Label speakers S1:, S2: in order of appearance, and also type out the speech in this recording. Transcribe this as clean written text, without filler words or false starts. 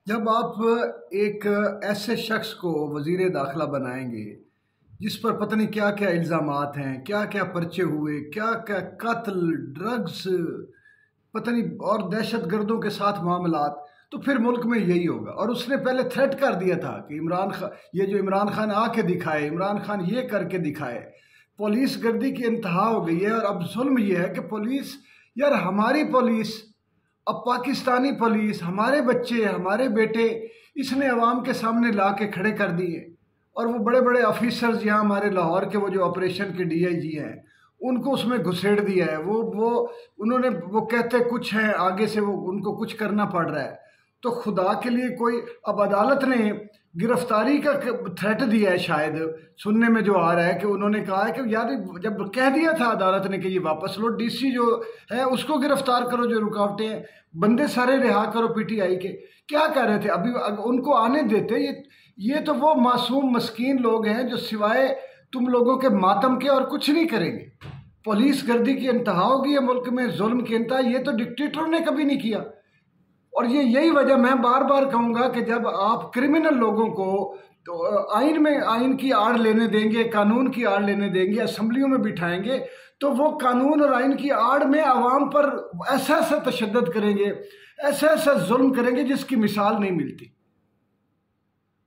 S1: जब आप एक ऐसे शख्स को वज़ीर दाखिला बनाएंगे जिस पर पता नहीं क्या क्या इल्ज़ामात हैं, क्या क्या पर्चे हुए, क्या क्या कत्ल, ड्रग्स, पता नहीं और दहशत गर्दों के साथ मामलात, तो फिर मुल्क में यही होगा। और उसने पहले थ्रेट कर दिया था कि इमरान खान, ये जो इमरान खान आके दिखाए, इमरान खान ये करके दिखाए। पुलिस गर्दी की इंतहा हो गई है। और अब जुल्म ये है कि पुलिस, यार हमारी पुलिस, अब पाकिस्तानी पुलिस, हमारे बच्चे, हमारे बेटे इसने अवाम के सामने ला के खड़े कर दिए। और वो बड़े बड़े ऑफिसर्स यहाँ हमारे लाहौर के, वो जो ऑपरेशन के डीआईजी हैं, उनको उसमें घुसेड़ दिया है। वो उन्होंने, वो कहते कुछ हैं, आगे से वो उनको कुछ करना पड़ रहा है। तो खुदा के लिए कोई, अब अदालत ने गिरफ्तारी का थ्रेट दिया है, शायद सुनने में जो आ रहा है कि उन्होंने कहा है कि यार जब कह दिया था अदालत ने कि ये वापस लो, डीसी जो है उसको गिरफ्तार करो, जो रुकावटें हैं, बंदे सारे रिहा करो पीटीआई के। क्या कर रहे थे अभी, उनको आने देते। ये तो वो मासूम मस्कीन लोग हैं जो सिवाय तुम लोगों के मातम के और कुछ नहीं करेंगे। पुलिस गर्दी की इंतहा होगी है मुल्क में, जुल्म की इंतहा, ये तो डिक्टेटरों ने कभी नहीं किया। और यही वजह मैं बार बार कहूँगा कि जब आप क्रिमिनल लोगों को तो आइन की आड़ लेने देंगे, कानून की आड़ लेने देंगे, असम्बलियों में बिठाएंगे, तो वो कानून और आइन की आड़ में आवाम पर ऐसा ऐसा तशद्दुद करेंगे, ऐसा ऐसा जुल्म करेंगे जिसकी मिसाल नहीं मिलती।